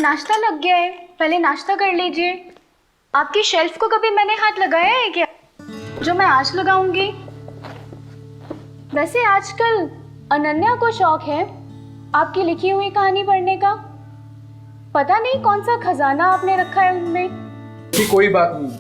नाश्ता लग गया है, पहले नाश्ता कर लीजिए। आपकी शेल्फ को कभी मैंने हाथ लगाया है क्या, जो मैं आज लगाऊंगी? वैसे आजकल अनन्या को शौक है आपकी लिखी हुई कहानी पढ़ने का। पता नहीं कौन सा खजाना आपने रखा है उनमें। कि कोई बात नहीं,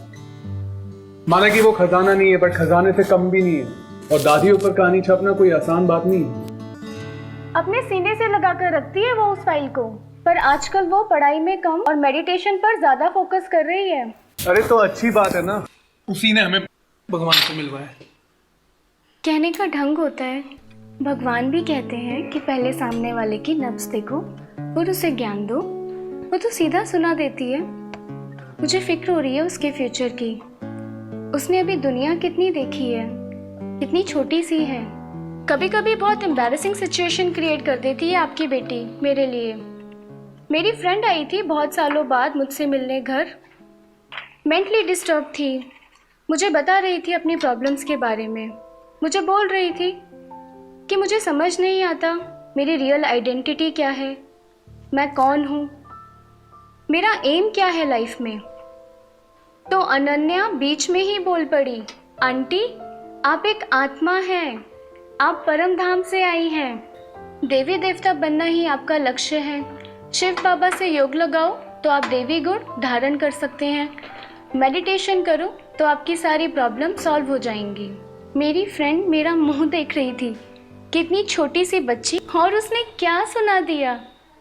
माना कि वो खजाना नहीं है, बट खजाने से कम भी नहीं है। और दादी ऊपर कहानी छापना कोई आसान बात नहीं है। अपने सीने से लगा कर रखती है वो उस फाइल को, पर आजकल वो पढ़ाई में कम और मेडिटेशन पर ज्यादा फोकस कर रही है। अरे तो अच्छी बात है ना, उसी ने हमें भगवान से मिलवाया। कहने का ढंग होता है। भगवान भी कहते हैं कि पहले सामने वाले की नब्ज देखो और उसे ज्ञान दो, वो तो सीधा सुना देती है। मुझे फिक्र हो रही है उसके फ्यूचर की। उसने अभी दुनिया कितनी देखी है, कितनी छोटी सी है। कभी कभी बहुत एम्बैरेसिंग सिचुएशन क्रिएट कर देती है आपकी बेटी मेरे लिए। मेरी फ्रेंड आई थी बहुत सालों बाद मुझसे मिलने घर। मेंटली डिस्टर्ब थी, मुझे बता रही थी अपनी प्रॉब्लम्स के बारे में। मुझे बोल रही थी कि मुझे समझ नहीं आता मेरी रियल आइडेंटिटी क्या है, मैं कौन हूँ, मेरा एम क्या है लाइफ में। तो अनन्या बीच में ही बोल पड़ी, आंटी आप एक आत्मा हैं, आप परम धाम से आई हैं, देवी देवता बनना ही आपका लक्ष्य है। शिव बाबा से योग लगाओ तो आप देवी गुण धारण कर सकते हैं, मेडिटेशन करो तो आपकी सारी प्रॉब्लम सॉल्व हो जाएंगी। मेरी फ्रेंड मेरा मुंह देख रही थी, कितनी छोटी सी बच्ची, और उसने क्या सुना दिया।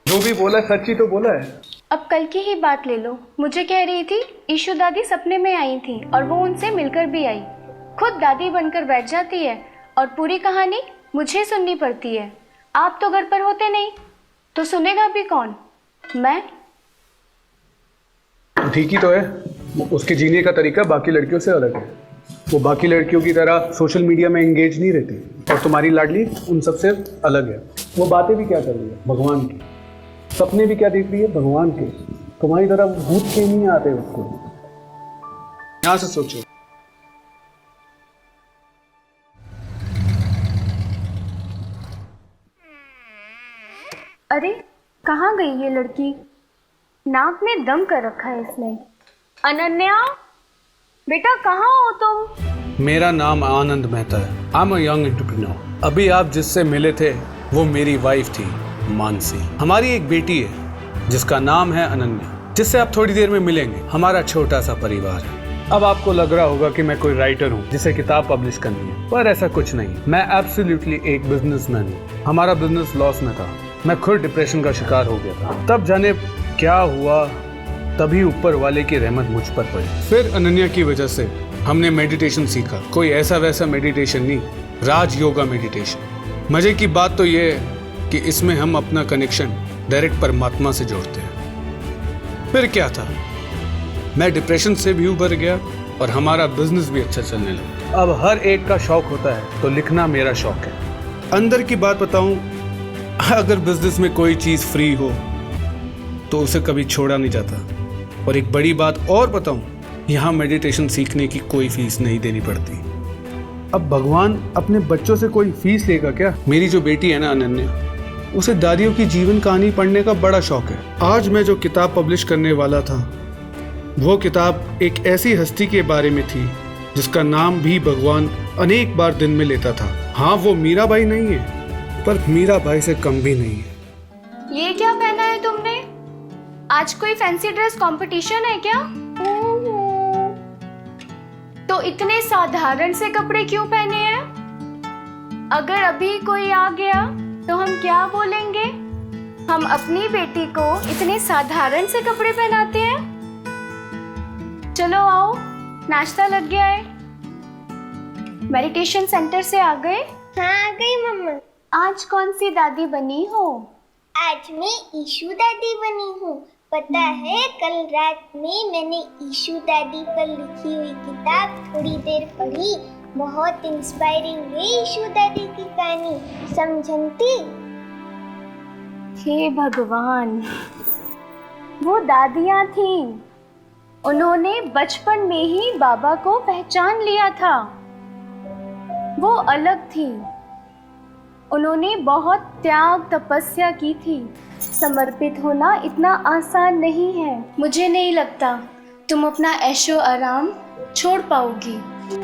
जो भी बोला सच्ची तो बोला है। अब कल की ही बात ले लो, मुझे कह रही थी ईशु दादी सपने में आई थी और वो उनसे मिलकर भी आई। खुद दादी बनकर बैठ जाती है और पूरी कहानी मुझे सुननी पड़ती है। आप तो घर पर होते नहीं, तो सुनेगा भी कौन? मैं। ठीक ही तो है, उसके जीने का तरीका बाकी लड़कियों से अलग है। वो बाकी लड़कियों की तरह सोशल मीडिया में एंगेज नहीं रहती, और तुम्हारी लाडली उन सबसे अलग है। वो बातें भी क्या कर रही है, भगवान की। सपने भी क्या देख रही है, भगवान के। तुम्हारी तरह भूत के नहीं आते उसको। यहाँ से सोचो। अरे कहाँ गई ये लड़की? नाक में दम कर रखा है इसने। अनन्या बेटा कहाँ हो तुम? मेरा नाम आनंद मेहता है। I am a young entrepreneur. अभी आप जिससे मिले थे वो मेरी वाइफ थी मानसी। हमारी एक बेटी है जिसका नाम है अनन्या, जिससे आप थोड़ी देर में मिलेंगे। हमारा छोटा सा परिवार है। अब आपको लग रहा होगा कि मैं कोई राइटर हूँ जिसे किताब पब्लिश करनी है, पर ऐसा कुछ नहीं। मैं एब्सोल्युटली एक बिजनेसमैन हूँ। हमारा बिजनेस लॉस में था, मैं खुद डिप्रेशन का शिकार हो गया था। तब जाने क्या हुआ, तभी ऊपर वाले की रहमत मुझ पर पड़ी। फिर अनन्या की वजह से हमने मेडिटेशन सीखा। कोई ऐसा वैसा मेडिटेशन नहीं, राज योगा मेडिटेशन। मजे की बात तो ये है कि इसमें हम अपना कनेक्शन डायरेक्ट परमात्मा से जोड़ते हैं। फिर क्या था, मैं डिप्रेशन से भी उभर गया और हमारा बिजनेस भी अच्छा चलने लगा। अब हर एक का शौक होता है, तो लिखना मेरा शौक है। अंदर की बात बताऊं, अगर बिजनेस में कोई चीज फ्री हो तो उसे कभी छोड़ा नहीं जाता। और एक बड़ी बात और बताऊं, यहाँ मेडिटेशन सीखने की कोई फीस नहीं देनी पड़ती। अब भगवान अपने बच्चों से कोई फीस लेगा क्या? मेरी जो बेटी है ना अनन्या, उसे दादियों की जीवन कहानी पढ़ने का बड़ा शौक है। आज मैं जो किताब पब्लिश करने वाला था, वो किताब एक ऐसी हस्ती के बारे में थी जिसका नाम भी भगवान अनेक बार दिन में लेता था। हाँ, वो मीराबाई नहीं है, पर मीराबाई से कम भी नहीं है। ये क्या पहना है तुमने? आज कोई फैंसी ड्रेस कंपटीशन है क्या? तो इतने साधारण से कपड़े क्यों पहने हैं? अगर अभी कोई आ गया तो हम क्या बोलेंगे? हम अपनी बेटी को इतने साधारण से कपड़े पहनाते हैं? चलो आओ, नाश्ता लग गया है। मेडिटेशन सेंटर से आ गए? हाँ आ गई मम्मा। आज कौन सी दादी बनी हो? आज मैं ईशु दादी बनी हूँ। पता है, कल रात में मैंने ईशु दादी पर लिखी हुई किताब थोड़ी देर पढ़ी। बहुत इंस्पायरिंग है ईशु दादी की कहानी, समझती? हे भगवान, वो दादियाँ थीं। उन्होंने बचपन में ही बाबा को पहचान लिया था। वो अलग थी, उन्होंने बहुत त्याग तपस्या की थी। समर्पित होना इतना आसान नहीं है। मुझे नहीं लगता तुम अपना ऐशो आराम छोड़ पाओगी।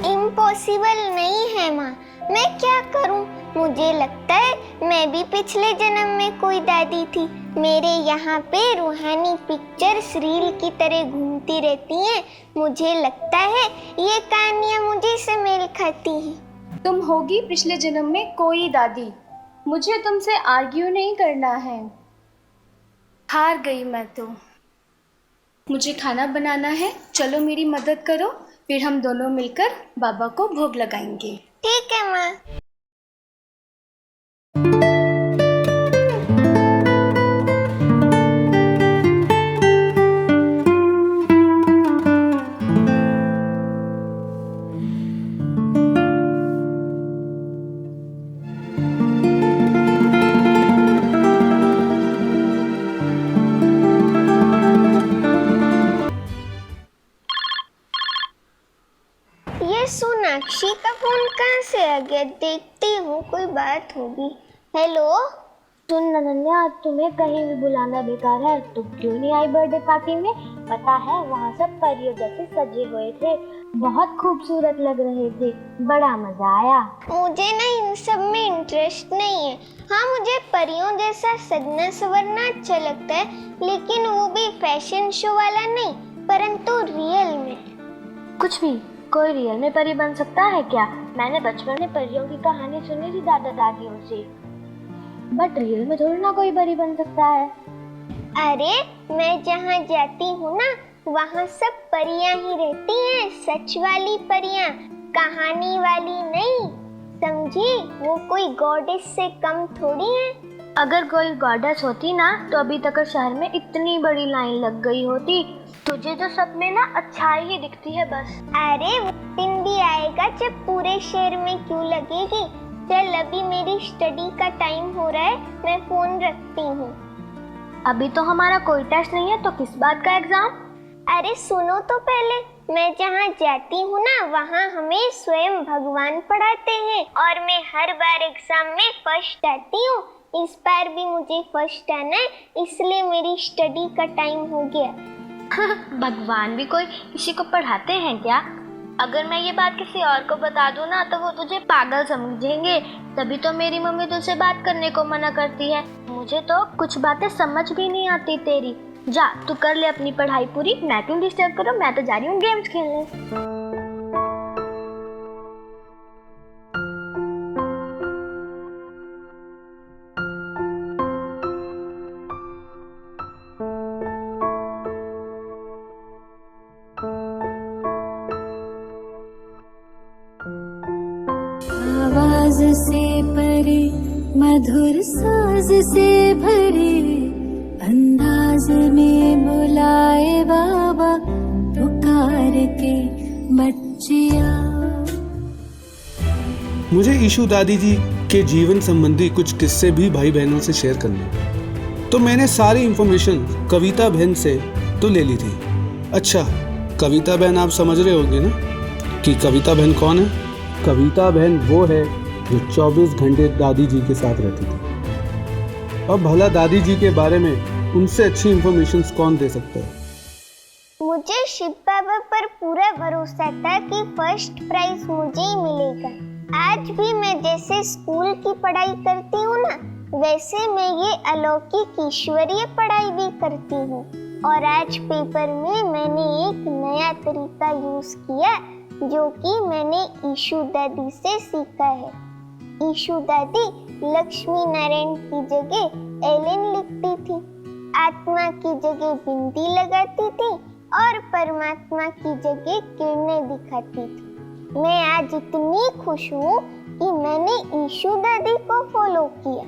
इम्पॉसिबल नहीं है माँ, मैं क्या करूँ? मुझे लगता है मैं भी पिछले जन्म में कोई दादी थी। मेरे यहाँ पे रूहानी पिक्चर्स रील की तरह घूमती रहती हैं। मुझे लगता है ये कहानियाँ मुझे से मेल खाती हैं। तुम होगी पिछले जन्म में कोई दादी। मुझे तुमसे आर्ग्यू नहीं करना है। हार गई मैं तो। मुझे खाना बनाना है, चलो मेरी मदद करो, फिर हम दोनों मिलकर बाबा को भोग लगाएंगे। ठीक है माँ। ये सोनाक्षी का फोन कहाँ से आ गया? देखती हूँ कोई बात होगी। हेलो। सुन अनन्या, तुम्हें कहीं भी बुलाना बेकार है। तुम क्यों नहीं आई बर्थडे पार्टी में? पता है वहाँ सब परियों जैसे सजे हुए थे, बहुत खूबसूरत लग रहे थे, बड़ा मजा आया। मुझे ना इन सब में इंटरेस्ट नहीं है। हाँ, मुझे परियों जैसा सजना संवरना अच्छा लगता है, लेकिन वो भी फैशन शो वाला नहीं, परंतु रियल में। कुछ भी, कोई रियल में परी बन सकता है क्या? मैंने बचपन में परियों की कहानी सुनी थी दादा दादियों से, बट रियल में थोड़ी ना कोई परी बन सकता है। अरे मैं जहाँ जाती हूँ ना, वहाँ सब परियां ही रहती हैं, सच वाली परियां, कहानी वाली नहीं, समझी? वो कोई गॉडेस से कम थोड़ी है। अगर कोई गॉडेस होती ना तो अभी तक शहर में इतनी बड़ी लाइन लग गई होती। तुझे तो सब में ना अच्छाई ही दिखती है बस। अरे वो दिन भी आएगा जब पूरे शहर में क्यों लगेगी। चल अभी मेरी स्टडी का टाइम हो रहा है, मैं फोन रखती हूँ। अभी तो हमारा कोई टेस्ट नहीं है, तो किस बात का एग्जाम? अरे सुनो तो पहले, मैं जहाँ जाती हूँ ना, वहाँ हमें स्वयं भगवान पढ़ाते हैं और मैं हर बार एग्जाम में फर्स्ट आती हूँ। इस बार भी मुझे फर्स्ट आना है, इसलिए मेरी स्टडी का टाइम हो गया। भगवान भी कोई किसी को पढ़ाते हैं क्या? अगर मैं ये बात किसी और को बता दूं ना तो वो तुझे पागल समझेंगे। तभी तो मेरी मम्मी तुझसे बात करने को मना करती है। मुझे तो कुछ बातें समझ भी नहीं आती तेरी। जा तू कर ले अपनी पढ़ाई पूरी, मैं क्यों डिस्टर्ब करूं? मैं तो जा रही हूँ गेम्स खेलने। आवाज से परे, मधुर साज से भरे, अंदाज में बुलाए बाबा, पुकार के बच्चिया। मुझे ईशू दादी जी के जीवन संबंधी कुछ किस्से भी भाई बहनों से शेयर करने, तो मैंने सारी इंफॉर्मेशन कविता बहन से तो ले ली थी। अच्छा, कविता बहन आप समझ रहे होंगे ना कि कविता बहन कौन है? कविता बहन वो है जो 24 घंटे दादी जी के साथ रहती थी। अब भला दादी जी के बारे में उनसे अच्छी इंफॉर्मेशन कौन दे सकता है? मुझे शिव बाबा पर पूरा भरोसा था कि फर्स्ट प्राइज मुझे ही मिलेगा। आज भी मैं जैसे स्कूल की पढ़ाई करती हूँ ना, वैसे मैं ये अलौकिक ईश्वरीय पढ़ाई भी करती हूँ। और आज पेपर में मैंने एक नया तरीका यूज किया जो कि मैंने ईशू दादी से सीखा है। ईशू दादी लक्ष्मी नारायण की जगह एलेन लिखती थी, आत्मा की जगह बिंदी लगाती थी और परमात्मा की जगह किरणें दिखाती थी। मैं आज इतनी खुश हूँ कि मैंने ईशू दादी को फॉलो किया।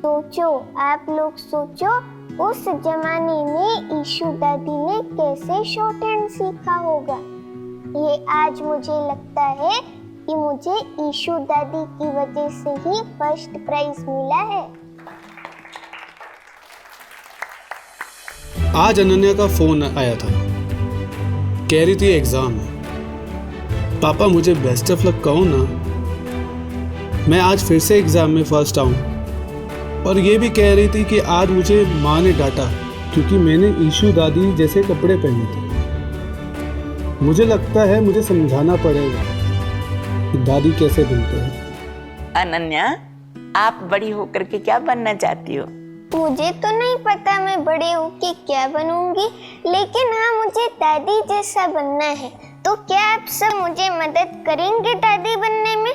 सोचो, आप लोग सोचो, उस जमाने में ईशू दादी ने कैसे शॉर्ट हैंड सीखा होगा। ये आज मुझे लगता है कि मुझे ईशू दादी की वजह से ही फर्स्ट प्राइज मिला है। आज अनन्या का फोन आया था, कह रही थी एग्जाम है। पापा मुझे बेस्ट ऑफ लक कहो ना। मैं आज फिर से एग्ज़ाम में फर्स्ट आऊँ। और ये भी कह रही थी कि आज मुझे माँ ने डांटा क्योंकि मैंने ईशू दादी जैसे कपड़े पहने थे। मुझे लगता है मुझे समझाना पड़ेगा कि दादी कैसे बनते हैं। अनन्या, आप बड़ी होकर के क्या बनना चाहती हो? मुझे तो नहीं पता मैं बड़े होके क्या बनूंगी, लेकिन हाँ मुझे दादी जैसा बनना है। तो क्या आप सब मुझे मदद करेंगे दादी बनने में?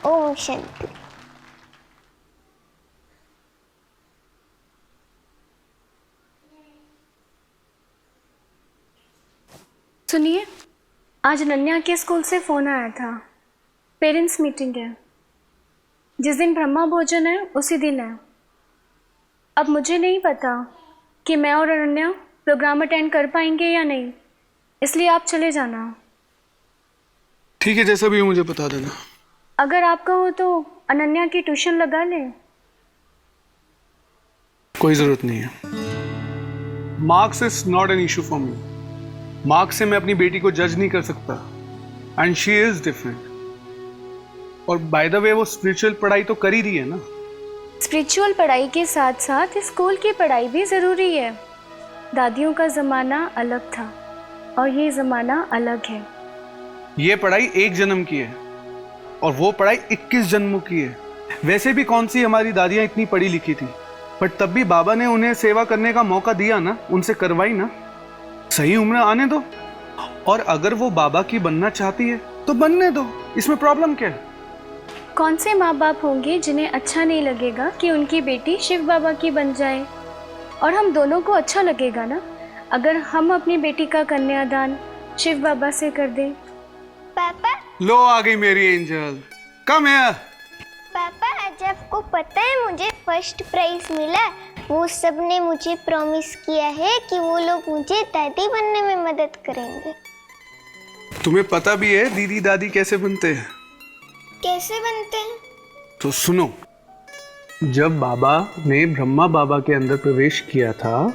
ओम शांति। सुनिए, आज अनन्या के स्कूल से फ़ोन आया था। पेरेंट्स मीटिंग है। जिस दिन ब्रह्मा भोजन है उसी दिन है। अब मुझे नहीं पता कि मैं और अनन्या प्रोग्राम अटेंड कर पाएंगे या नहीं, इसलिए आप चले जाना। ठीक है, जैसा भी हो मुझे बता देना। अगर आप कहो तो अनन्या की ट्यूशन लगा लें। कोई ज़रूरत नहीं है। Marks is not an issue for me. Marks से मैं अपनी बेटी को जज नहीं कर सकता एंड शी इज डिफरेंट। और बाय द वे वो स्पिरिचुअल पढ़ाई तो कर ही रही है ना। स्पिरिचुअल पढ़ाई के साथ साथ स्कूल की पढ़ाई भी ज़रूरी है। दादियों का ज़माना अलग था और ये ज़माना अलग है। ये पढ़ाई 1 जन्म की है और वो पढ़ाई 21 जन्मों की है। वैसे भी कौन सी हमारी दादियाँ इतनी पढ़ी लिखी थी, बट तब भी बाबा ने उन्हें सेवा करने का मौका दिया ना, उनसे करवाई ना। सही उम्र आने दो, और अगर वो बाबा की बनना चाहती है तो बनने दो, इसमें प्रॉब्लम क्या है? कौन से माँ बाप होंगे जिन्हें अच्छा नहीं लगेगा कि उनकी बेटी शिव बाबा की बन जाए? और हम दोनों को अच्छा लगेगा ना अगर हम अपनी बेटी का कन्यादान शिव बाबा से कर दें। पापा, लो आ गई मेरी एंजल, कम हियर। पापा आज आपको पता है मुझे फर्स्ट प्राइज मिला। वो सब ने मुझे प्रॉमिस किया है कि वो लोग मुझे दादी बनने में मदद करेंगे। तुम्हें पता भी है दीदी दादी कैसे बनते हैं? कैसे बनते हैं? तो सुनो, जब बाबा ने ब्रह्मा बाबा के अंदर प्रवेश किया था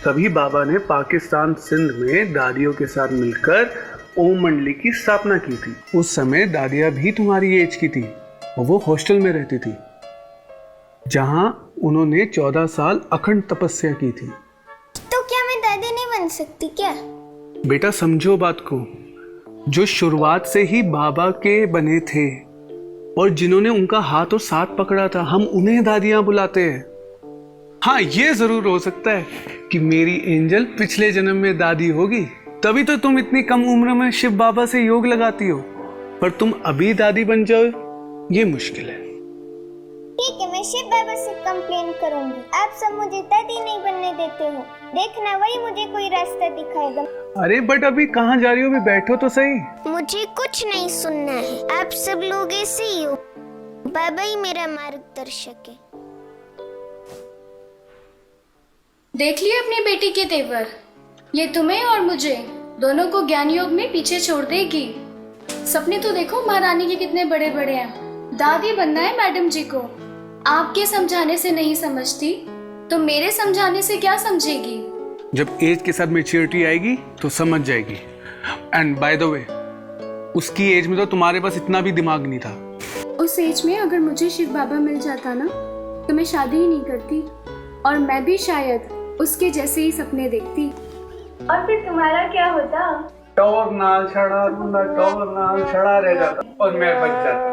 तभी बाबा ने पाकिस्तान सिंध में दादियों के साथ मिलकर ओम मंडली की स्थापना की थी। उस समय दादियाँ भी तुम्हारी एज की थी और वो हॉस्टल में रहती थी जहां उन्होंने 14 साल अखंड तपस्या की थी। तो क्या मैं दादी नहीं बन सकती क्या? बेटा समझो बात को, जो शुरुआत से ही बाबा के बने थे और जिन्होंने उनका हाथ और साथ पकड़ा था, हम उन्हें दादियां बुलाते हैं। हाँ, ये जरूर हो सकता है कि मेरी एंजल पिछले जन्म में दादी होगी, तभी तो तुम इतनी कम उम्र में शिव बाबा से योग लगाती हो। पर तुम अभी दादी बन जाओ, ये मुश्किल है। ठीक है, मैं शिव बाबा से कंप्लेन करूंगी। आप सब मुझे दादी नहीं बनने देते हो। देखना वही मुझे कोई रास्ता दिखाएगा। अरे बट अभी कहाँ जा रही हो? अभी बैठो तो सही। मुझे कुछ नहीं सुनना है। आप सब लोग ऐसे ही हो। बाबा ही मेरा मार्गदर्शक है। देख लिए अपनी बेटी के तेवर। ये तुम्हें और मुझे दोनों को ज्ञान योग में पीछे छोड़ देगी। सपने तो देखो महारानी के कितने बड़े बड़े हैं। दादी बनना है मैडम जी को। आपके समझाने से नहीं समझती तो मेरे समझाने से क्या समझेगी? जब एज के साथ मैच्योरिटी आएगी तो समझ जाएगी। एंड बाय द वे, उसकी एज में तो तुम्हारे पास इतना भी दिमाग नहीं था। उस एज में अगर मुझे शिव बाबा मिल जाता ना तो मैं शादी ही नहीं करती और मैं भी शायद उसके जैसे ही सपने देखती। और फिर तुम्हारा क्या होता? टॉर नाल छड़ा रूंदा, टॉर नाल छड़ा रह जाता और मैं बच जाता।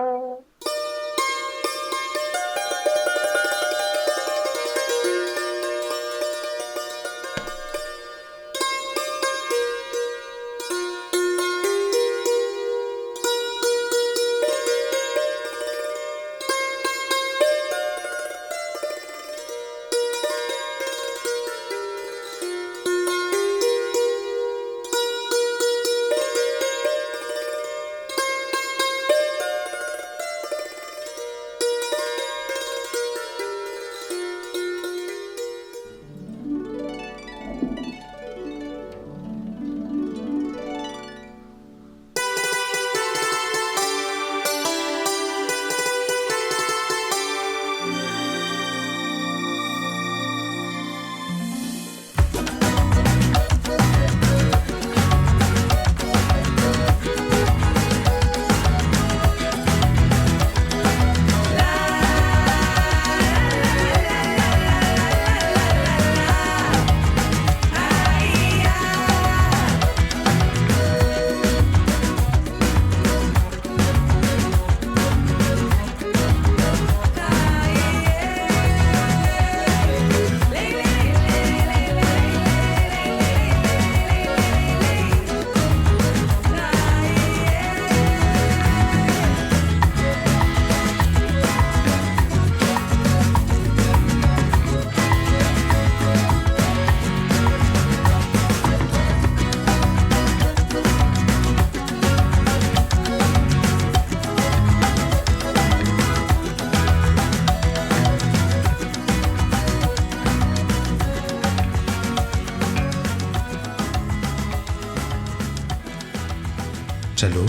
चलो,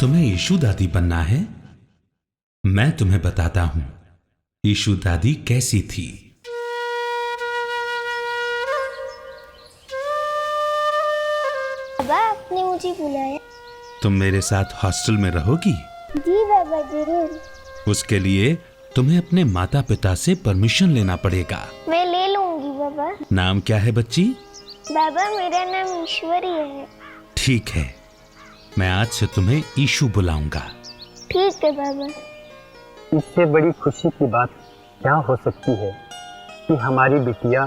तुम्हें ईशू दादी बनना है। मैं तुम्हें बताता हूं ईशू दादी कैसी थी। बाबा, आपने मुझे बुलाया? तुम मेरे साथ हॉस्टल में रहोगी? जी बाबा, जरूर। उसके लिए तुम्हें अपने माता पिता से परमिशन लेना पड़ेगा। मैं ले लूंगी बाबा। नाम क्या है बच्ची? बाबा, मेरा नाम ईश्वरी है। ठीक है, मैं आज से तुम्हें ईशू बुलाऊंगा। ठीक है बाबा। इससे बड़ी खुशी की बात क्या हो सकती है कि हमारी बिटिया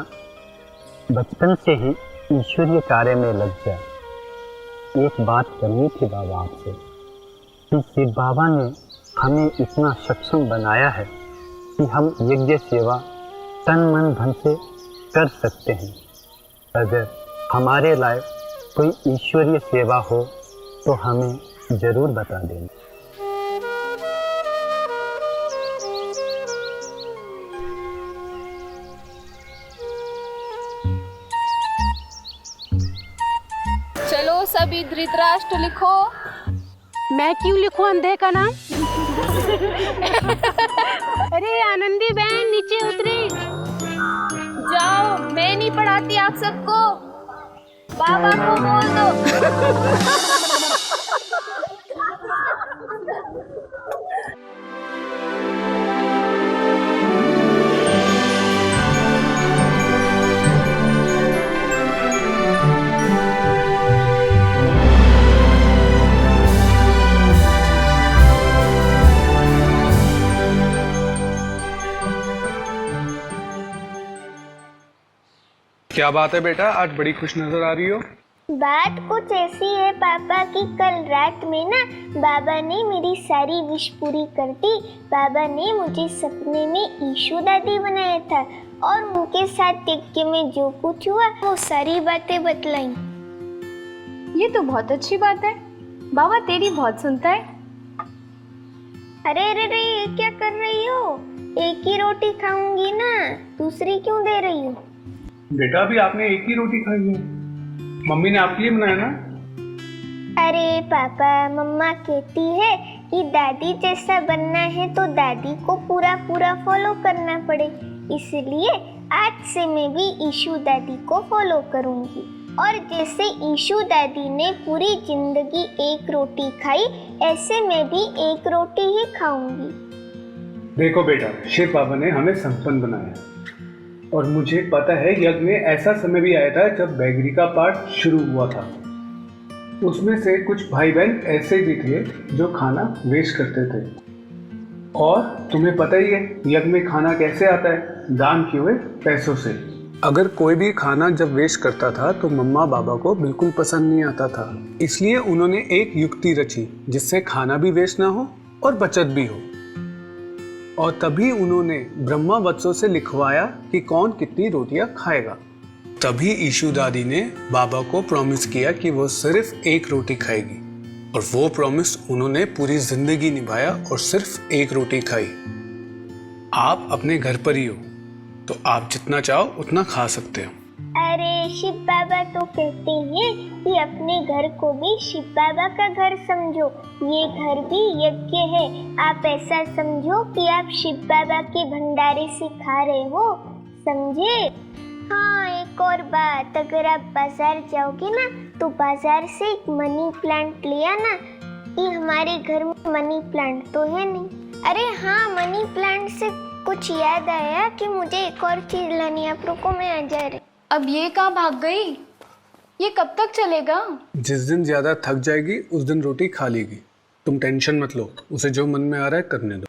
बचपन से ही ईश्वरीय कार्य में लग जाए। एक बात करनी थी बाबा आपसे कि शिव बाबा ने हमें इतना सक्षम बनाया है कि हम यज्ञ सेवा तन मन धन से कर सकते हैं। अगर हमारे लायक कोई ईश्वरीय सेवा हो तो हमें जरूर बता देना। चलो सभी धृतराष्ट्र लिखो। मैं क्यों लिखूं अंधे का नाम? अरे आनंदी बहन, नीचे उतरे। जाओ, मैं नहीं पढ़ाती आप सबको। बाबा को बोल दो। क्या बात है बेटा, आज बड़ी खुश नजर आ रही हो। बात कुछ ऐसी है पापा कि कल रात में ना बाबा ने मेरी सारी विश पूरी कर दी। बाबा ने मुझे सपने में ईशू दादी बनाया था और उनके साथ यज्ञ में जो कुछ हुआ वो सारी बातें बतलाई। ये तो बहुत अच्छी बात है, बाबा तेरी बहुत सुनता है। अरे अरे अरे, ये क्या कर रही हो? एक ही रोटी खाऊंगी ना, दूसरी क्यों दे रही हो? बेटा, अभी आपने एक ही रोटी खाई है, मम्मी ने आपके लिए बनाया ना। अरे पापा, मम्मा कहती है कि दादी जैसा बनना है तो दादी को पूरा पूरा फॉलो करना पड़े, इसलिए आज से मैं भी ईशू दादी को फॉलो करूंगी। और जैसे ईशू दादी ने पूरी जिंदगी एक रोटी खाई, ऐसे मैं भी एक रोटी ही खाऊंगी। देखो बेटा, शिव बाबा ने हमें संपन्न बनाया और मुझे पता है यज्ञ में ऐसा समय भी आया था जब बैगरी का पाठ शुरू हुआ था। उसमें से कुछ भाई बहन ऐसे भी थे जो खाना वेस्ट करते थे। और तुम्हें पता ही है यज्ञ में खाना कैसे आता है, दान किए हुए पैसों से। अगर कोई भी खाना जब वेस्ट करता था तो मम्मा बाबा को बिल्कुल पसंद नहीं आता था, इसलिए उन्होंने एक युक्ति रची जिससे खाना भी वेस्ट ना हो और बचत भी हो। और तभी उन्होंने ब्रह्मा वत्सों से लिखवाया कि कौन कितनी रोटियां खाएगा। तभी ईशू दादी ने बाबा को प्रॉमिस किया कि वो सिर्फ एक रोटी खाएगी, और वो प्रॉमिस उन्होंने पूरी जिंदगी निभाया और सिर्फ एक रोटी खाई। आप अपने घर पर ही हो तो आप जितना चाहो उतना खा सकते हो। अरे शिव बाबा तो कहते हैं कि अपने घर को भी शिव बाबा का घर समझो, ये घर भी यज्ञ है। आप ऐसा समझो कि आप शिव बाबा के भंडारे से खा रहे हो, समझे? हाँ, एक और बात, अगर आप बाजार जाओगे ना तो बाजार से एक मनी प्लांट ले आना, कि हमारे घर में मनी प्लांट तो है नहीं। अरे हाँ, मनी प्लांट से कुछ याद आया कि मुझे एक और चीज लानी है, आप रुको, मैं आ जा रही। अब ये कहाँ भाग गई? ये कब तक चलेगा? जिस दिन ज्यादा थक जाएगी उस दिन रोटी खा लेगी। तुम टेंशन मत लो, उसे जो मन में आ रहा है करने दो।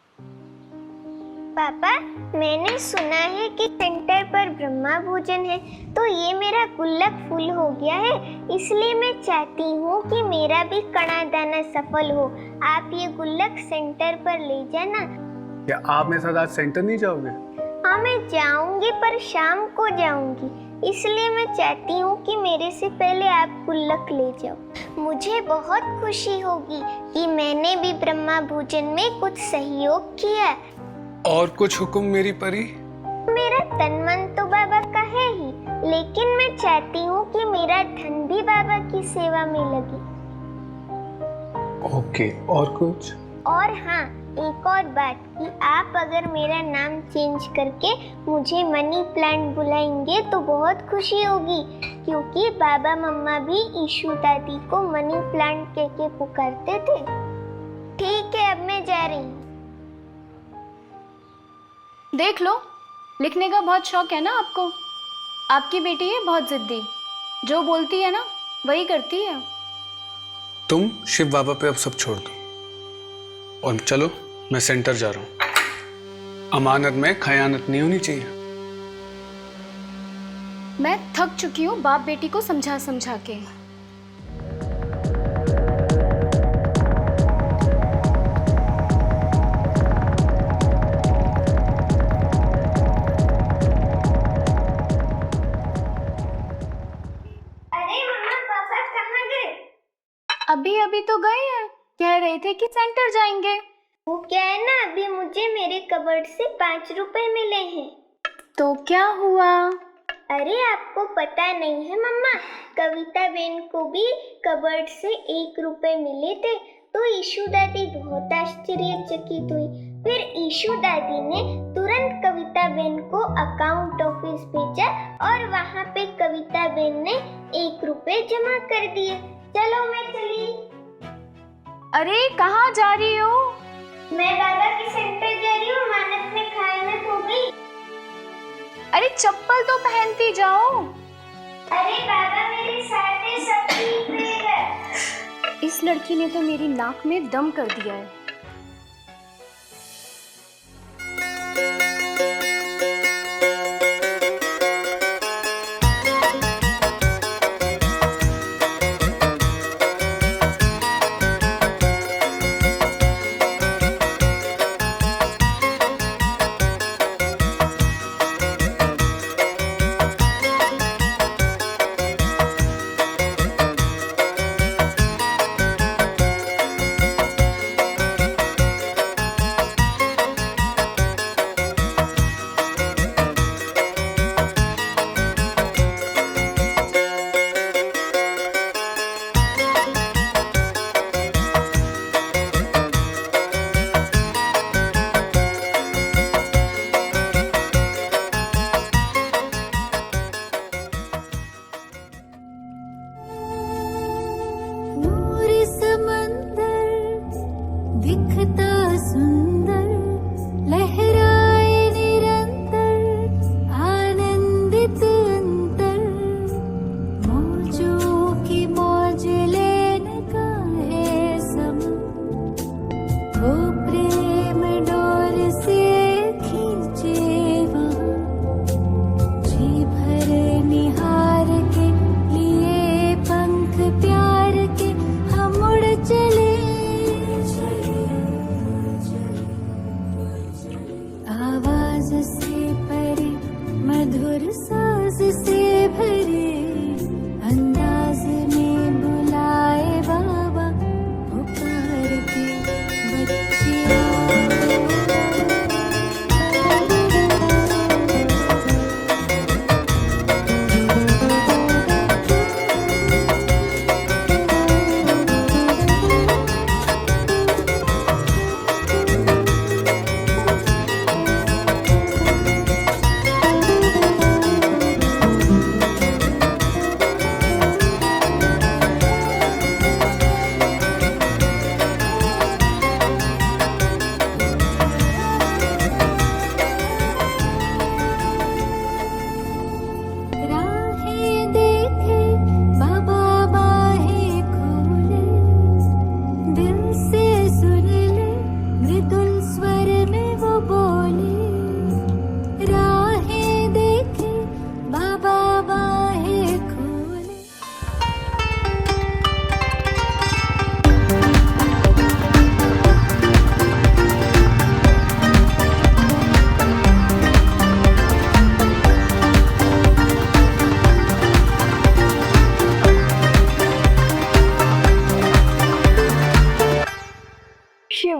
पापा, मैंने सुना है कि सेंटर पर ब्रह्मा भोजन है, तो ये मेरा गुल्लक फुल हो गया है, इसलिए मैं चाहती हूँ कि मेरा भी कणा दाना सफल हो। आप ये गुल्लक सेंटर पर ले जाना। क्या आप मेरे साथ आज सेंटर नहीं जाओगे? हाँ, मैं जाऊंगी, पर शाम को जाऊंगी, इसलिए मैं चाहती हूँ कि मेरे से पहले आप गुल्लक ले जाओ। मुझे बहुत खुशी होगी कि मैंने भी ब्रह्मा भोजन में कुछ सहयोग किया। और कुछ हुक्म मेरी परी? मेरा तन मन तो बाबा का है ही, लेकिन मैं चाहती हूँ कि मेरा धन भी बाबा की सेवा में लगे। ओके, और कुछ? और हाँ, एक और बात कि आप अगर मेरा नाम चेंज करके मुझे मनी प्लांट बुलाएंगे तो बहुत खुशी होगी, क्योंकि बाबा मम्मा भी ईशू दादी को मनी प्लांट कह के पुकारते थे। ठीक है, अब मैं जा रही हूँ। देख लो, लिखने का बहुत शौक है ना आपको। आपकी बेटी है बहुत जिद्दी, जो बोलती है ना वही करती है। तुम शिव बाबा पे अब सब छोड़ दो और चलो, मैं सेंटर जा रहा हूं। अमानत में खयानत नहीं होनी चाहिए। मैं थक चुकी हूँ बाप बेटी को समझा समझा के। अरे मम्मा, पापा कहाँ गए? अभी अभी तो गए हैं, कह रहे थे कि सेंटर जाएंगे। वो क्या है ना, अभी मुझे मेरे कबर्ड से 5 रुपए मिले हैं। तो क्या हुआ? अरे आपको पता नहीं है मम्मा, कविता बेन को भी कबर्ड से 1 रुपए मिले थे, तो ईशू दादी बहुत आश्चर्यचकित हुई। फिर ईशू दादी ने तुरंत कविता बेन को अकाउंट ऑफिस भेजा और वहाँ पे कविता बेन ने 1 रुपए जमा कर दिए। चलो मैं चली। अरे कहाँ जा रही हो? मैं बाबा के सेंटर जा रही हूँ, मानत में खयानत हो गई। अरे चप्पल तो पहनती जाओ। अरे बाबा मेरे साथ है, सब ठीक रहेगा। इस लड़की ने तो मेरी नाक में दम कर दिया है।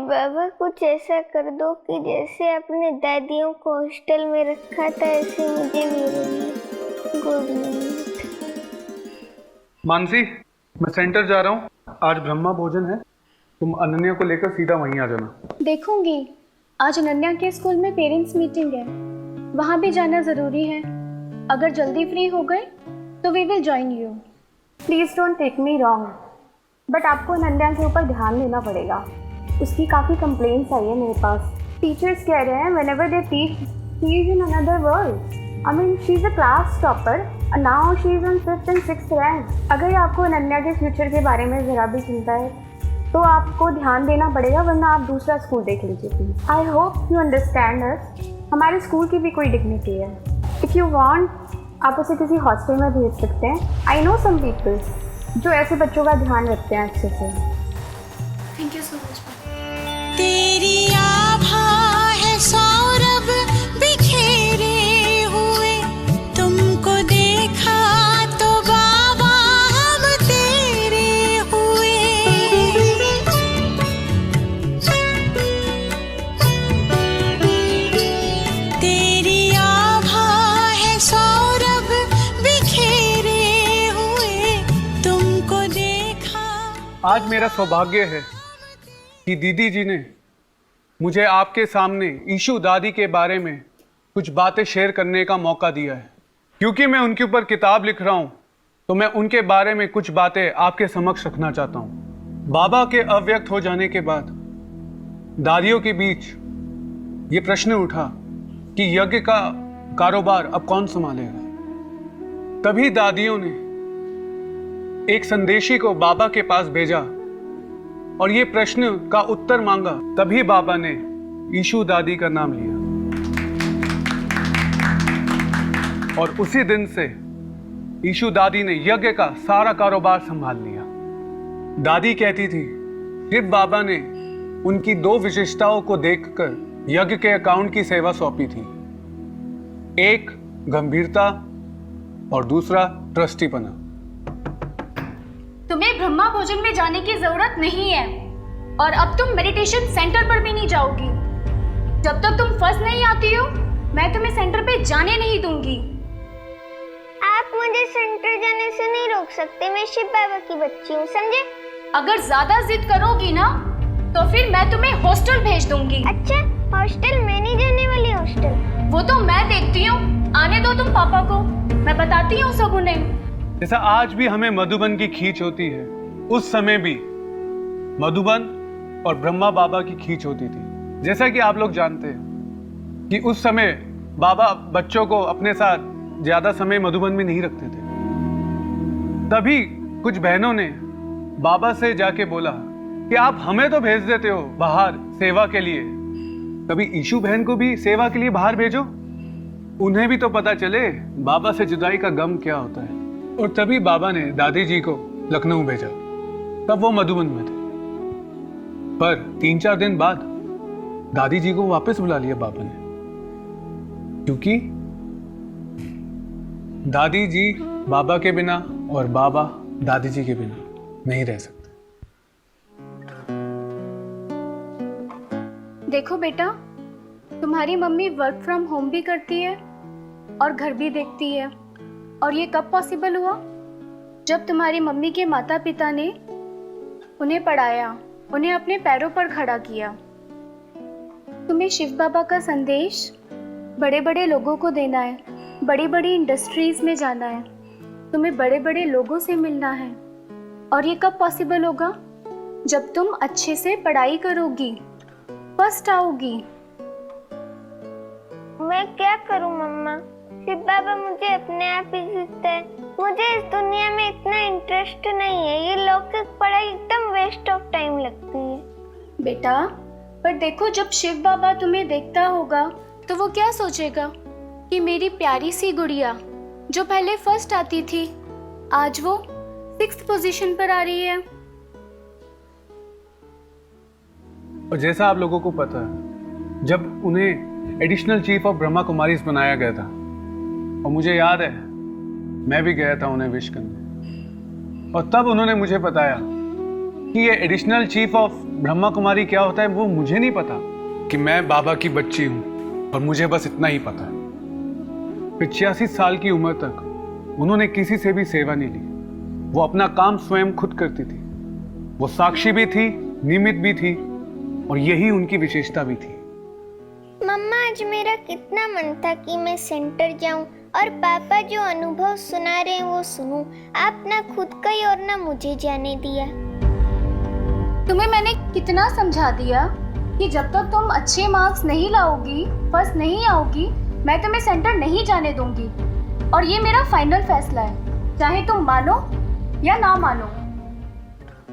बाबा कुछ ऐसा कर दो कि जैसे अपने दादियों को हॉस्टल में रखा था ऐसे मुझे भी। Good night. मानसी, मैं सेंटर जा रहा हूँ, आज ब्रह्मा भोजन है, तुम अनन्या को लेकर सीधा वहीं आ जाना। देखूंगी। आज अनन्या के स्कूल में पेरेंट्स मीटिंग है, वहाँ भी जाना ज़रूरी है। अगर जल्दी फ्री हो गए तो we will join you. Please don't take me wrong, but आपको अनन्या के ऊपर ध्यान देना पड़ेगा। उसकी काफ़ी कंप्लेंट्स आई है मेरे पास। टीचर्स कह रहे हैं whenever they teach, she is in another world. I mean, she is a class topper. Now she is on 5th and 6th rank. अगर आपको अनन्या के फ्यूचर के बारे में ज़रा भी चिंता है तो आपको ध्यान देना पड़ेगा, वरना आप दूसरा स्कूल देख लीजिए please. I hope you understand अस। हमारे स्कूल की भी कोई डिग्निटी है। इफ़ यू वांट आप उसे किसी हॉस्टल में भेज सकते हैं। आई नो सम पीपल जो ऐसे बच्चों का ध्यान रखते हैं अच्छे से। Thank you so much. तेरी आभा है सौरभ बिखेरे हुए, तुमको देखा तो बाबा हम तेरे हुए। तेरी आभा है सौरभ बिखेरे हुए, तुमको देखा। आज मेरा सौभाग्य है कि दीदी जी ने मुझे आपके सामने ईशू दादी के बारे में कुछ बातें शेयर करने का मौका दिया है। क्योंकि मैं उनके ऊपर किताब लिख रहा हूँ तो मैं उनके बारे में कुछ बातें आपके समक्ष रखना चाहता हूँ। बाबा के अव्यक्त हो जाने के बाद दादियों के बीच ये प्रश्न उठा कि यज्ञ का कारोबार अब कौन संभालेगा। तभी दादियों ने एक संदेशी को बाबा के पास भेजा और ये प्रश्न का उत्तर मांगा। तभी बाबा ने ईशू दादी का नाम लिया और उसी दिन से ईशू दादी ने यज्ञ का सारा कारोबार संभाल लिया। दादी कहती थी शिव बाबा ने उनकी 2 विशेषताओं को देखकर यज्ञ के अकाउंट की सेवा सौंपी थी। एक गंभीरता और दूसरा ट्रस्टीपना। तुम्हें ब्रह्मा भोजन में जाने की जरूरत नहीं है और अब तुम मेडिटेशन सेंटर पर भी नहीं जाओगी। जब तक तुम फर्स्ट नहीं आती हो मैं तुम्हें सेंटर पे जाने नहीं दूंगी। आप मुझे सेंटर जाने से नहीं रोक सकते, मैं शिव बाबा की बच्ची हूँ, समझे? अगर ज्यादा जिद करोगी ना तो फिर मैं तुम्हें हॉस्टल भेज दूंगी। अच्छा, हॉस्टल? मैं नहीं जाने वाली हॉस्टल। वो तो मैं देखती हूँ, आने दो तुम पापा को, मैं बताती हूँ सब उन्हें। जैसा आज भी हमें मधुबन की खींच होती है, उस समय भी मधुबन और ब्रह्मा बाबा की खींच होती थी। जैसा कि आप लोग जानते हैं कि उस समय बाबा बच्चों को अपने साथ ज्यादा समय मधुबन में नहीं रखते थे। तभी कुछ बहनों ने बाबा से जाके बोला कि आप हमें तो भेज देते हो बाहर सेवा के लिए, कभी ईशू बहन को भी सेवा के लिए बाहर भेजो, उन्हें भी तो पता चले बाबा से जुदाई का गम क्या होता है। और तभी बाबा ने दादी जी को लखनऊ भेजा। तब वो मधुबन में थे, पर 3-4 दिन बाद दादी जी को वापस बुला लिया बाबा ने, क्योंकि दादी जी बाबा के बिना और बाबा दादी जी के बिना नहीं रह सकते। देखो बेटा, तुम्हारी मम्मी वर्क फ्रॉम होम भी करती है और घर भी देखती है, और ये कब पॉसिबल हुआ? जब तुम्हारी मम्मी के माता पिता ने उन्हें पढ़ाया, उन्हें अपने पैरों पर खड़ा किया। तुम्हें शिव बाबा का संदेश बड़े बड़े लोगों को देना है, बड़ी बड़ी इंडस्ट्रीज में जाना है, तुम्हें बड़े बड़े लोगों से मिलना है। और ये कब पॉसिबल होगा? जब तुम अच्छे से पढ़ाई करोगी, फर्स्ट आओगी। मैं क्या करूं मम्मा? शिव बाबा मुझे अपने आप ही सीखता है। मुझे इस दुनिया में इतना इंटरेस्ट नहीं है, ये लौकिक पढ़ाई एकदम वेस्ट ऑफ टाइम लगती है। बेटा, पर देखो, जब शिव बाबा तुम्हें देखता होगा तो वो क्या सोचेगा कि मेरी प्यारी सी गुड़िया जो पहले फर्स्ट आती थी आज वो 6th पोजीशन पर आ रही है। और जैसा आप लोगों को पता है, जब उन्हें additional chief of Brahma Kumaris बनाया गया था, और मुझे याद है मैं भी गया था उन्हें विश करने, और तब उन्होंने मुझे बताया कि ये additional chief of Brahma Kumari क्या होता है वो मुझे नहीं पता, कि मैं बाबा की बच्ची हूँ और मुझे बस इतना ही पता है। फिर 86 साल की उम्र तक उन्होंने किसी से भी सेवा नहीं ली, वो अपना काम स्वयं खुद करती थी। वो साक्षी भी थी नियमित भी थी और यही उनकी विशेषता भी थी। मम्मा, आज मेरा कितना मन था कि मैं सेंटर जाऊं और पापा जो अनुभव सुना रहे हैं वो सुनूं। आप ना खुद गई और ना मुझे जाने दिया। तुम्हें मैंने कितना समझा दिया कि जब तक तुम अच्छे मार्क्स नहीं लाओगी, फर्स्ट नहीं आओगी, मैं तुम्हें सेंटर नहीं जाने दूंगी। और ये मेरा फाइनल फैसला है, चाहे तुम मानो या ना मानो।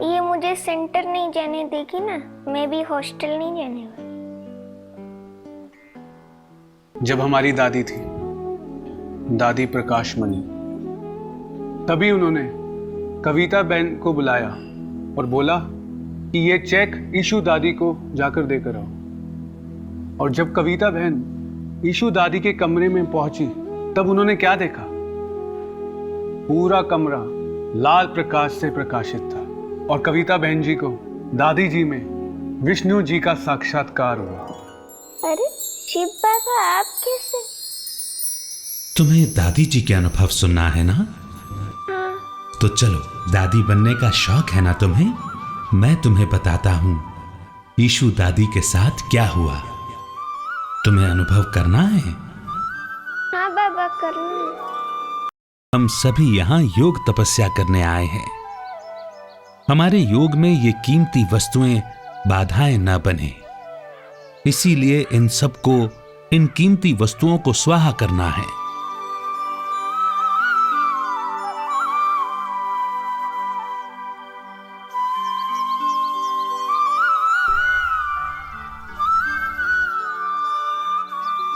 ये मुझे सेंटर नहीं जाने देगी ना, मैं भी हॉस्टल नहीं जाने वाली। जब हमारी दादी थी, दादी प्रकाश मणि, तभी उन्होंने कविता बहन को बुलाया और बोला कि ये चेक ईशु दादी को जाकर देकर आओ। और जब कविता बहन ईशु दादी के कमरे में पहुंची, तब उन्होंने क्या देखा? पूरा कमरा लाल प्रकाश से प्रकाशित था और कविता बहन जी को दादी जी में विष्णु जी का साक्षात्कार हुआ। अरे शिव बाबा, आप कैसे? तुम्हें दादी जी के अनुभव सुनना है ना? हाँ। तो चलो, दादी बनने का शौक है ना तुम्हें? मैं तुम्हें बताता हूं ईशु दादी के साथ क्या हुआ। तुम्हें अनुभव करना है? हाँ बाबा, करना है। हम सभी यहाँ योग तपस्या करने आए हैं। हमारे योग में ये कीमती वस्तुएं बाधाएं न बने, इसीलिए इन सबको, इन कीमती वस्तुओं को स्वाहा करना है।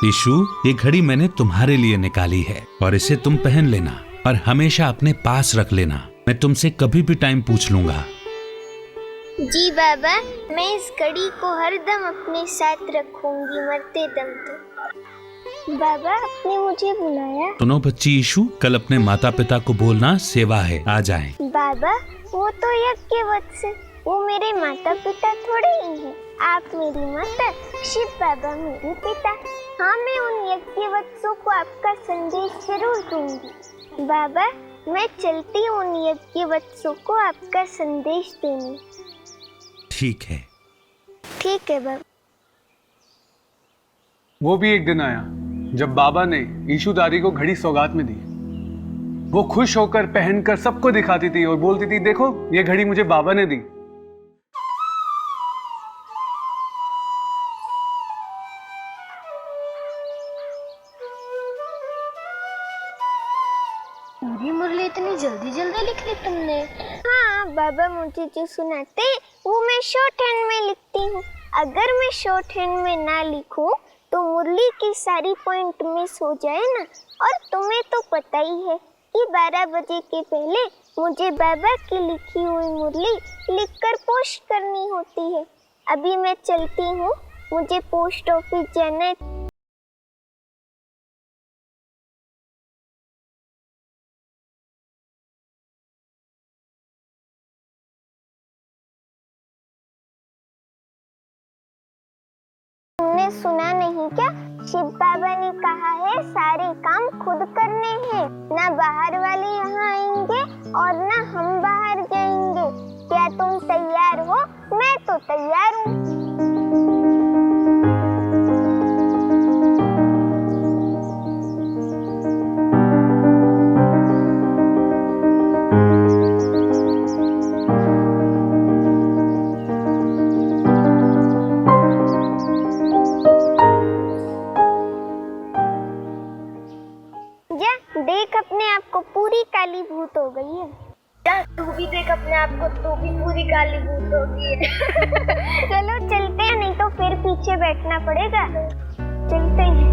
ईशु, ये घड़ी मैंने तुम्हारे लिए निकाली है और इसे तुम पहन लेना और हमेशा अपने पास रख लेना। मैं तुमसे कभी भी टाइम पूछ लूंगा। जी बाबा, मैं इस घड़ी को हरदम अपने साथ रखूंगी, मरते दम तक। बाबा, आपने मुझे बुलाया? सुनो बच्ची ईशु, कल अपने माता पिता को बोलना सेवा है, आ जाएं। बाबा, वो तो यज्ञवत्स, वो मेरे माता पिता थोड़े ही हैं। आप मेरी माता, शिव बाबा मेरे पिता। हाँ, मैं उन यज्ञवत्सों को आपका संदेश जरूर दूंगी। बाबा, मैं चलती हूँ उन यज्ञवत्सों को आपका संदेश देने। ठीक है। ठीक है बाबा। वो भी एक दिन आया जब बाबा ने ईशु दादी को घड़ी सौगात में दी। वो खुश होकर पहनकर सबको दिखाती थी और बोलती थी, देखो ये घड़ी मुझे बाबा ने दी। पूरी मुरली इतनी जल्दी जल्दी लिख ली तुमने? हाँ बाबा, मुझे जो सुनाते वो मैं शॉर्ट हैंड में लिखती हूँ। अगर मैं शॉर्ट हैंड में ना लिखूं तो मुरली की सारी पॉइंट मिस हो जाए ना। और तुम्हें तो पता ही है कि 12 बजे के पहले मुझे बाबा की लिखी हुई मुरली लिखकर पोस्ट करनी होती है। अभी मैं चलती हूँ, मुझे पोस्ट ऑफिस जाना है। तुमने सुना नहीं क्या? शिव बाबा ने कहा है सारे काम खुद करने हैं, ना बाहर वाले यहाँ आएंगे और ना हम बाहर जाएंगे। क्या तुम तैयार हो? मैं तो तैयार हूँ। देख अपने आप को, पूरी काली भूत हो गई है। क्या तू भी देख अपने आप को, तू भी पूरी काली भूत हो गई है। चलो चलते हैं, नहीं तो फिर पीछे बैठना पड़ेगा। चलते हैं।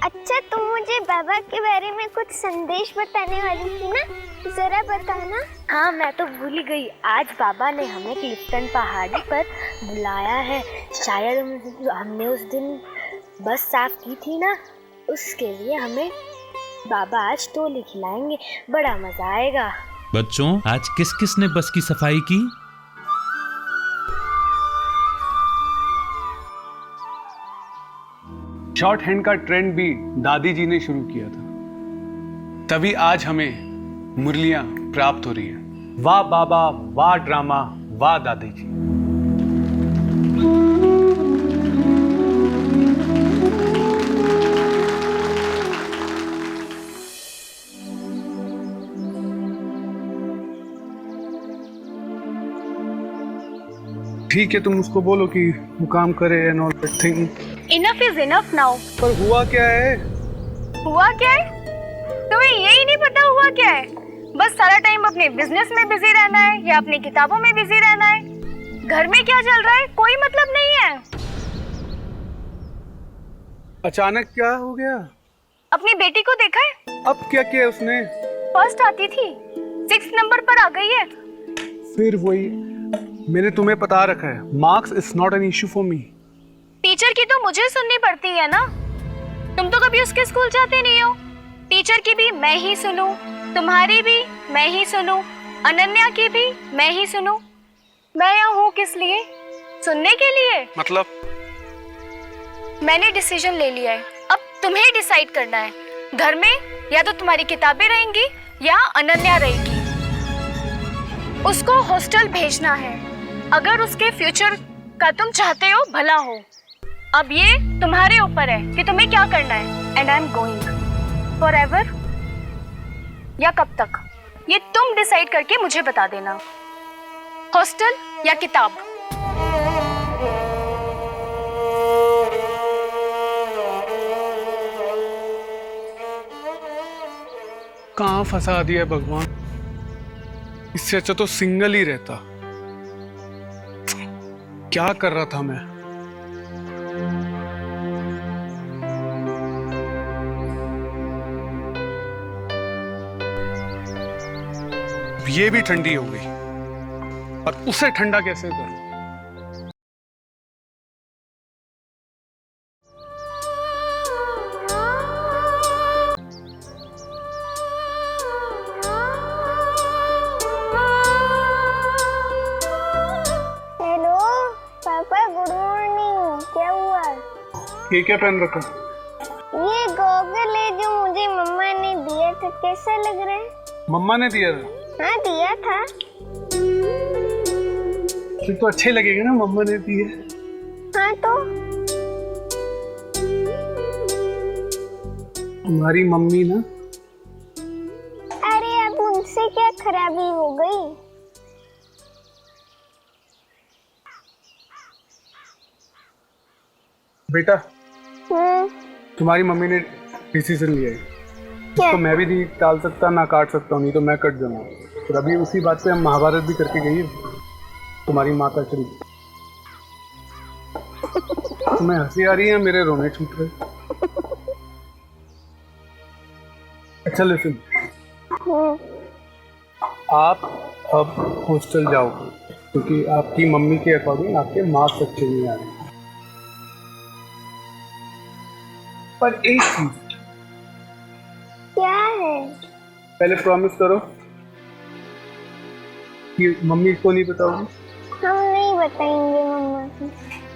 अच्छा, तुम मुझे बाबा के बारे में कुछ संदेश बताने वाली थी ना, जरा बताना। हाँ, मैं तो भूल ही गई। आज बाबा ने हमें क्लिफ्टन पहाड़ी पर बुलाया है। शायद हमने उस दिन बस साफ की थी ना, उसके लिए हमें बाबा आज टोली खिलाएंगे। बड़ा मजा आएगा। बच्चों, आज किस किस ने बस की सफाई की? शॉर्ट हैंड का ट्रेंड भी दादी जी ने शुरू किया था, तभी आज हमें मुरलियां प्राप्त हो रही है। वाह बाबा, वाह ड्रामा, वाह दादी जी। ठीक है, तुम उसको बोलो कि वो काम करे and all that thing. Enough is enough now. पर हुआ क्या है? हुआ क्या है? तुम्हें यही नहीं पता हुआ क्या है? बस सारा टाइम अपने बिजनेस में बिजी रहना है या अपनी किताबों में बिजी रहना है। घर में क्या चल रहा है कोई मतलब नहीं है। अचानक क्या हो गया? अपनी बेटी को देखा है? अब क्या किया उसने? फर्स्ट आती थी, 6 नंबर पर आ गई है। फिर वही, मैंने तुम्हें बता रखा है, marks is not an issue for me. Teacher की तो मुझे सुननी पड़ती है ना। तुम तो कभी उसके स्कूल जाते नहीं हो। टीचर की भी मैं ही सुनूं, तुम्हारी भी मैं ही सुनूं, अनन्या की भी मैं ही सुनूं। मैं यहाँ हूँ किस लिए? सुनने के लिए। मतलब? मैंने डिसीजन ले लिया है, अब तुम्हें डिसाइड करना है। घर में या तो तुम्हारी किताबें रहेंगी या अनन्या रहेगी। उसको हॉस्टल भेजना है अगर उसके फ्यूचर का तुम चाहते हो भला हो। अब ये तुम्हारे ऊपर है कि तुम्हें क्या करना है। And I am going forever या कब तक, ये तुम डिसाइड करके मुझे बता देना। हॉस्टल या किताब। कहाँ फंसा दिया भगवान, इससे अच्छा तो सिंगल ही रहता। क्या कर रहा था मैं? ये भी ठंडी हो गई और उसे ठंडा कैसे करूं? हेलो पापा, गुड मॉर्निंग। क्या हुआ? ये क्या पहन रखा? ये गॉगल है जो मुझे मम्मा ने दिया था। कैसा लग रहा है? मम्मा ने दिया था? हाँ दिया था। फिर तो अच्छे लगेगा ना, मम्मा ने दिए। हाँ तो तुम्हारी मम्मी ना, अरे अब उनसे क्या खराबी हो गई? बेटा तुम्हारी मम्मी ने डिसीजन लिया है, तो मैं भी नहीं टाल सकता ना काट सकता हूँ, नहीं तो मैं कट जाऊंगा। फिर अभी उसी बात पे हम महाभारत भी करके गई है तुम्हारी माता श्री। तुम्हें हंसी आ रही है, मेरे रोने छूट रहे। अच्छा लिसन, आप अब हॉस्टल जाओ क्योंकि आपकी मम्मी के अकॉर्डिंग आपके मार्क्स अच्छे नहीं आ रहे। पर एक चीज, क्या है? पहले प्रॉमिस करो कि मम्मी को नहीं बताओगी। हम नहीं बताएंगे मम्मा को।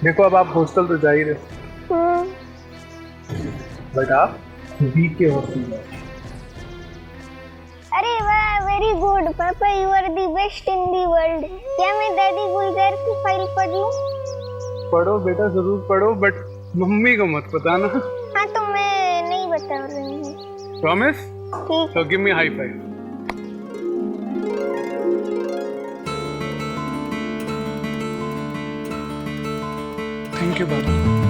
देखो अब आप हॉस्टल तो जा ही रहे, बट आप वीक के हॉस्टल जाओ। अरे वाह, वेरी गुड पापा, you are the best in the world. क्या मैं दादी गुलजार की फाइल पढ़ लूं? पढ़ो बेटा, जरूर पढ़ो, बट मम्मी को मत बताना। हाँ तो मैं नहीं बता रही हूँ। प्रॉमिस? ठीक। So give me a high five. Thank you, Baba.